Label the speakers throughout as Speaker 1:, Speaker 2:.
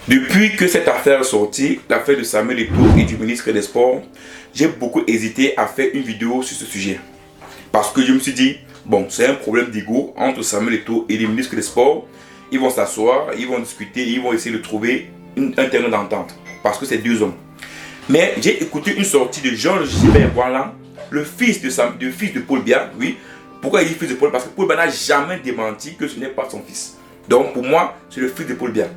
Speaker 1: Depuis que cette affaire est sortie, l'affaire de Samuel Eto'o et du ministre des Sports, j'ai beaucoup hésité à faire une vidéo sur ce sujet. Parce que je me suis dit, bon, c'est un problème d'ego entre Samuel Eto'o et le ministre des Sports. Ils vont s'asseoir, ils vont discuter, ils vont essayer de trouver un terrain d'entente. Parce que c'est deux hommes. Mais j'ai écouté une sortie de Georges Gilbert Boilan, le fils de Paul Biya, oui. Pourquoi il dit fils de Paul? Parce que Paul Biya n'a jamais démenti que ce n'est pas son fils. Donc pour moi, c'est le fils de Paul Biya.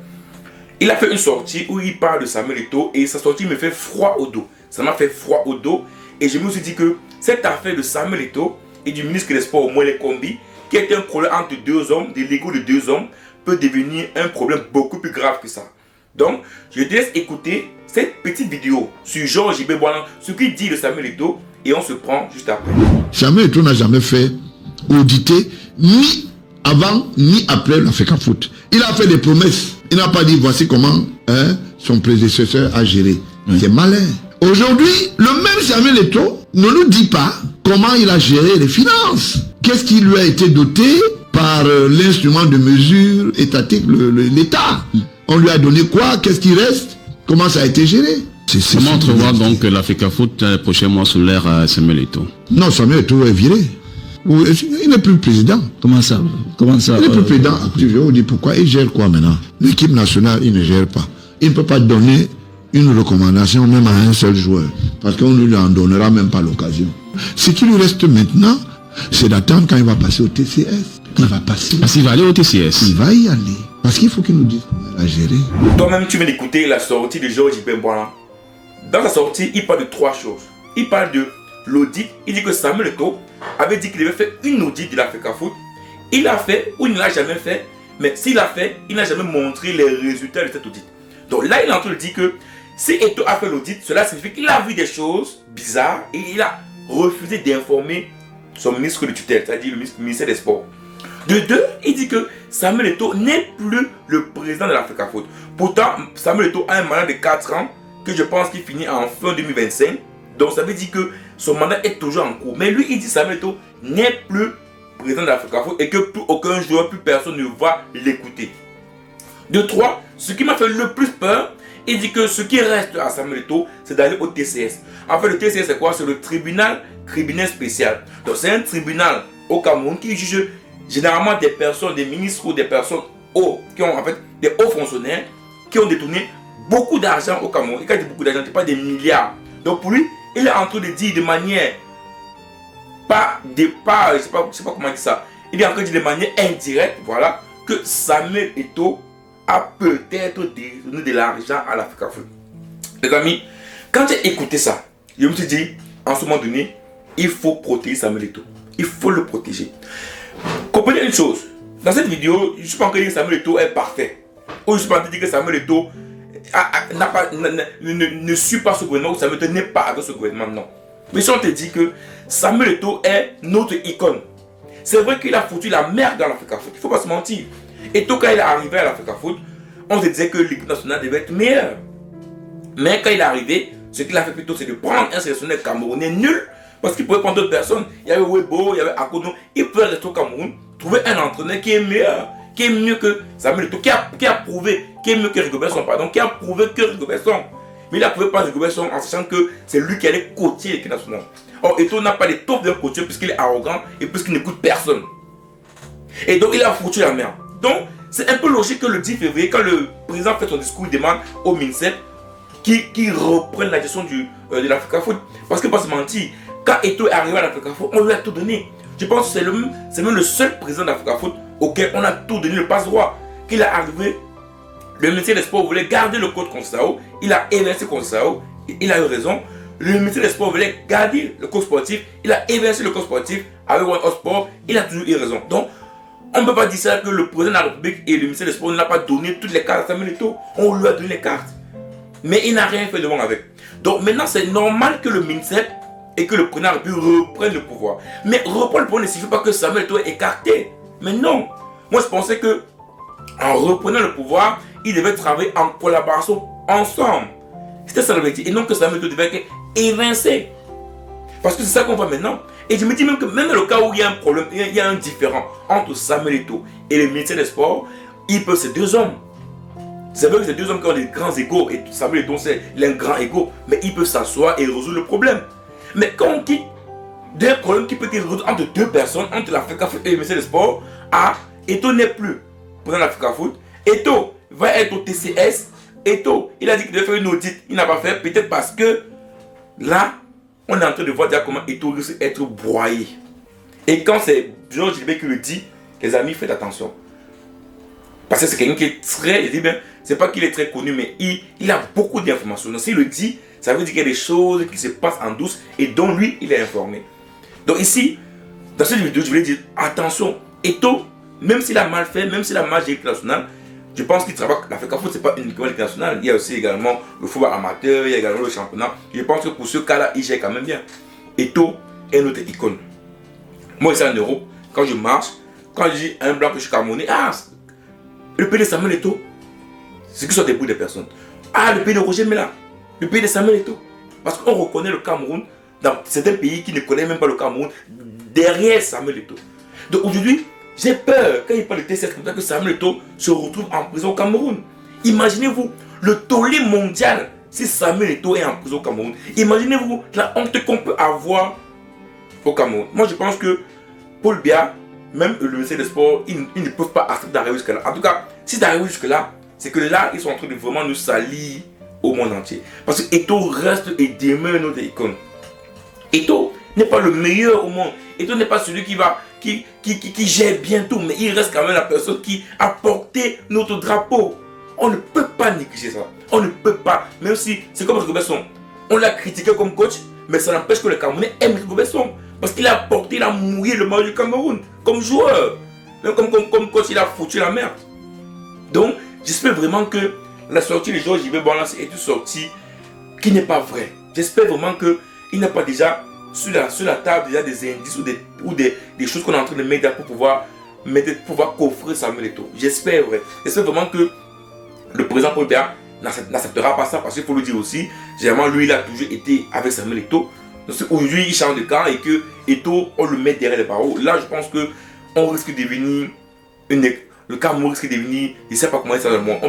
Speaker 1: Il a fait une sortie où il parle de Samuel Eto'o et sa sortie me fait froid au dos. Ça m'a fait froid au dos et je me suis dit que cette affaire de Samuel Eto'o et du ministre des Sports, Moelle Kombi, qui est un problème entre deux hommes, des l'ego de deux hommes, peut devenir un problème beaucoup plus grave que ça. Donc, je te laisse écouter cette petite vidéo sur Georges Gilbert Boilan, ce qu'il dit de Samuel Eto'o, et on se prend juste après.
Speaker 2: Samuel Eto'o n'a jamais fait auditer ni avant ni après l'Africa Foot. Il a fait des promesses. Il n'a pas dit voici comment son prédécesseur a géré. Oui. C'est malin. Aujourd'hui, le même Samuel Eto'o ne nous dit pas comment il a géré les finances. Qu'est-ce qui lui a été doté par l'instrument de mesure étatique, l'État. On lui a donné quoi? Qu'est-ce qui reste? Comment ça a été géré?
Speaker 3: Comment entrevoir donc l'Africa Foot prochainement sous l'ère Samuel Eto'o?
Speaker 2: Non, Samuel Eto'o est viré. Il n'est plus président.
Speaker 3: Comment ça?
Speaker 2: Il n'est plus président. Je vais vous dire pourquoi. Il gère quoi maintenant? L'équipe nationale, il ne gère pas. Il ne peut pas donner une recommandation même à un seul joueur. Parce qu'on ne lui en donnera même pas l'occasion. Ce qui lui reste maintenant, c'est d'attendre quand il va passer au TCS. Il va passer.
Speaker 3: Parce qu'il va aller au TCS.
Speaker 2: Il va y aller. Parce qu'il faut qu'il nous dise comment il a géré.
Speaker 1: Toi-même, tu viens d'écouter la sortie de Georges Gilbert Boilan. Dans sa sortie, il parle de trois choses. Il parle de l'audit. Il dit que Samuel Eto'o avait dit qu'il avait fait une audit de l'Africa Foot. Il l'a fait ou il ne l'a jamais fait. Mais s'il l'a fait, il n'a jamais montré les résultats de cet audit. Donc là, il est en train de dire que si Eto'o a fait l'audit, cela signifie qu'il a vu des choses bizarres et il a refusé d'informer son ministre de tutelle, c'est-à-dire le ministère des Sports. De deux, il dit que Samuel Eto'o n'est plus le président de l'Africa Foot. Pourtant, Samuel Eto'o a un mandat de 4 ans que je pense qu'il finit en fin 2025. Donc ça veut dire que son mandat est toujours en cours. Mais lui, il dit que Samuel Eto'o n'est plus président de l'Africa Foot et que plus aucun joueur, plus personne ne va l'écouter. De trois, ce qui m'a fait le plus peur, il dit que ce qui reste à Samuel Eto'o, c'est d'aller au TCS. En fait, le TCS, c'est quoi? C'est le tribunal criminel spécial. Donc c'est un tribunal au Cameroun qui juge généralement des personnes, des ministres ou des personnes qui ont en fait des hauts fonctionnaires qui ont détourné beaucoup d'argent au Cameroun. Et quand il dit beaucoup d'argent, ce n'est pas des milliards. Donc pour lui, il est en train de dire de manière je sais pas comment dire ça. Il est en train de dire de manière indirecte, voilà, que Samuel Eto'o a peut-être donné de l'argent à l'Africa Foot. Les amis, quand j'ai écouté ça, je me suis dit, en ce moment donné, il faut protéger Samuel Eto'o. Il faut le protéger. Comprenez une chose, dans cette vidéo, je ne suis pas en train de dire que Samuel Eto'o est parfait. Ou je ne suis pas en train de dire que Samuel Eto'o ne suit pas ce gouvernement ou Samuel Eto'o n'est pas avec ce gouvernement, non. Mais si on te dit que Samuel Eto'o est notre icône, c'est vrai qu'il a foutu la merde dans l'Africa Foot, il ne faut pas se mentir. Eto'o, quand il est arrivé à l'Africa Foot, on se disait que l'équipe nationale devait être meilleure. Mais quand il est arrivé, ce qu'il a fait plutôt, c'est de prendre un sélectionneur camerounais nul. Parce qu'il pouvait prendre d'autres personnes. Il y avait Webo, il y avait Akono. Il pouvait rester au Cameroun, trouver un entraîneur qui est meilleur, qui est mieux que Samuel Eto'o, qui a prouvé, qui est mieux que Rigobert Song, pardon, qui a prouvé que Rigobert Song. Mais il a prouvé pas Rigobert Song en sachant que c'est lui qui allait coacher l'équipe nationale. Or, Eto'o n'a pas les tops d'un coach puisqu'il est arrogant et puisqu'il n'écoute personne. Et donc, il a foutu la merde. Donc, c'est un peu logique que le 10 février, quand le président fait son discours, il demande au MINSEP qui reprenne la gestion de l'Africa Foot. Parce que, pas se mentir, quand Eto'o est arrivé à l'Africa Foot, on lui a tout donné. Je pense que c'est même le seul président d'Africa Foot auquel on a tout donné, le passe-droit. Qu'il est arrivé, le ministère des Sports voulait garder le coach Conceição, il a évincé Conceição, il a eu raison. Le ministère des Sports voulait garder le coach sportif, il a évincé le coach sportif avec One Sport, il a toujours eu raison. Donc, on ne peut pas dire ça que le président de la République et le ministère des Sports ne l'a pas donné toutes les cartes à Samuel Eto'o. On lui a donné les cartes. Mais il n'a rien fait de bon avec. Donc maintenant, c'est normal que le ministère et que le président de la République reprenne le pouvoir. Mais reprendre le pouvoir ne signifie pas que Samuel Eto'o est écarté. Mais non. Moi, je pensais que en reprenant le pouvoir, ils devaient travailler en collaboration ensemble. C'était ça l'objectif. Et non que Samuel Eto'o devait être évincé. Parce que c'est ça qu'on voit maintenant. Et je me dis même que même dans le cas où il y a un problème, il y a un différent entre Samuel Eto'o et le ministère des Sports, ils peuvent, ces deux hommes. C'est vrai que c'est deux hommes qui ont des grands égos, et Samuel Eto'o, il a un grand égo, mais il peut s'asseoir et résoudre le problème. Mais quand on quitte des problèmes qui peuvent être résolus entre deux personnes, entre l'Africa Foot et le ministère des Sports, Eto'o n'est plus président de l'Africa Foot, Eto'o va être au TCS, Eto'o, il a dit qu'il devait faire une audit, il n'a pas fait, peut-être parce que là, on est en train de voir déjà comment Eto'o risque d'être broyé. Et quand c'est Georges Gilbert qui le dit, les amis, faites attention. Parce que c'est quelqu'un qui est très, je dis bien, c'est pas qu'il est très connu, mais il a beaucoup d'informations. Donc s'il le dit, ça veut dire qu'il y a des choses qui se passent en douce et dont lui, il est informé. Donc ici, dans cette vidéo, je voulais dire, attention, Eto'o, même s'il a mal fait, même s'il a mal géré l'équipe nationale, je pense qu'il travaille. L'Africa Foot, ce n'est pas uniquement l'équipe nationale. Il y a aussi également le football amateur, il y a également le championnat. Je pense que pour ce cas-là, il gère quand même bien. Eto'o est notre icône. Moi, ici en Europe, quand je marche, quand je dis à un blanc que je suis Camerounais, le pays de Samuel Eto'o, c'est que ce sont des bouts de personnes. Le pays de Roger Mela, le pays de Samuel Eto'o. Parce qu'on reconnaît le Cameroun dans certains pays qui ne connaissent même pas le Cameroun derrière Samuel Eto'o. Donc aujourd'hui, j'ai peur quand il parle de TCS que Samuel Eto'o se retrouve en prison au Cameroun. Imaginez-vous le tollé mondial si Samuel Eto'o est en prison au Cameroun. Imaginez-vous la honte qu'on peut avoir au Cameroun. Moi je pense que Paul Biya, même le ministère des Sports, ils ne peuvent pas accepter d'arriver jusque-là. En tout cas, si d'arriver jusque-là, c'est que là, ils sont en train de vraiment nous salir au monde entier. Parce que Eto'o reste et demeure notre icône. Eto'o n'est pas le meilleur au monde. Eto'o n'est pas celui qui gère bien tout, mais il reste quand même la personne qui a porté notre drapeau. On ne peut pas négliger ça. On ne peut pas. Même si c'est comme Robesson. On l'a critiqué comme coach, mais ça n'empêche que le Camerounais aime Robesson. Parce qu'il a porté, il a mouillé le maillot du Cameroun comme joueur. Même comme coach, il a foutu la merde. Donc, j'espère vraiment que la sortie de Georges Gilbert Boilan est une sortie qui n'est pas vraie. J'espère vraiment qu'il n'a pas déjà sur la table déjà des indices ou des choses qu'on est en train de mettre pour pouvoir coffrer Samuel Eto'o. J'espère vraiment que le président Paul Biya n'acceptera pas ça, parce qu'il faut le dire aussi, généralement lui il a toujours été avec Samuel Eto'o. Aujourd'hui il change de camp et que Eto'o on le met derrière les barreaux. Là je pense que on risque de devenir le Cameroun risque de devenir, je ne sais pas comment dire ça dans le monde.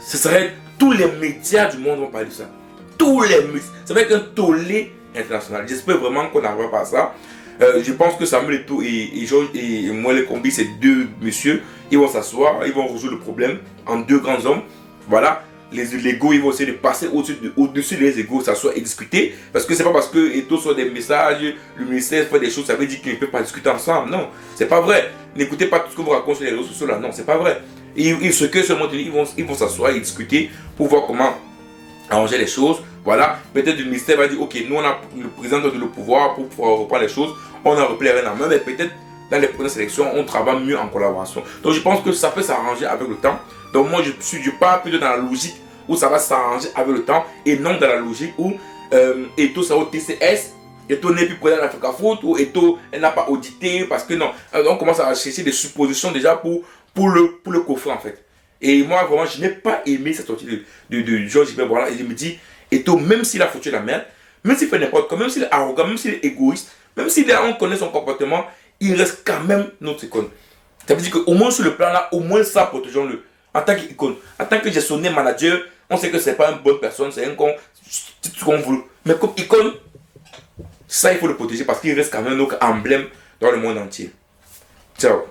Speaker 1: Ce serait tous les médias du monde vont parler de ça. Tous les médias. Ça va être un tollé international. J'espère vraiment qu'on n'arrivera pas à ça. Je pense que Samuel Eto'o et Georges et Moelle Kombi, ces deux messieurs, ils vont s'asseoir, ils vont résoudre le problème en deux grands hommes. Voilà. Les égos, ils vont essayer de passer au-dessus des égos, s'asseoir et discuter. Parce que c'est pas parce que Eto'o soit des messages, le ministère fait des choses, ça veut dire qu'ils ne peuvent pas discuter ensemble. Non, c'est pas vrai. N'écoutez pas tout ce que vous racontez sur les réseaux sociaux là. Non, c'est pas vrai. Ce que seulement ils vont s'asseoir et discuter pour voir comment arranger les choses. Voilà, peut-être le ministère va dire ok, nous on a le président de le pouvoir pour pouvoir reprendre les choses, on a repris les rênes en main, mais peut-être dans les prochaines élections on travaille mieux en collaboration. Donc je pense que ça peut s'arranger avec le temps. Donc moi je pars plutôt dans la logique où ça va s'arranger avec le temps et non dans la logique où Eto'o ça au TCS, Eto'o n'est plus président de l'Africa Foot, ou Eto'o n'a pas audité parce que non, on commence à chercher des suppositions déjà pour le coffrer en fait. Et moi vraiment je n'ai pas aimé cette sortie de Georges Gilbert Boilan et je me dis Eto'o, même s'il a foutu la merde, même s'il fait n'importe quoi, même s'il est arrogant, même s'il est égoïste, même si on connaît son comportement, il reste quand même notre icône. Ça veut dire qu'au moins sur le plan là, au moins ça, protégeons-le. En tant qu'icône, en tant que gestionnaire manager, on sait que c'est pas une bonne personne, c'est un con, tout ce qu'on veut. Mais comme icône, ça il faut le protéger parce qu'il reste quand même notre emblème dans le monde entier. Ciao.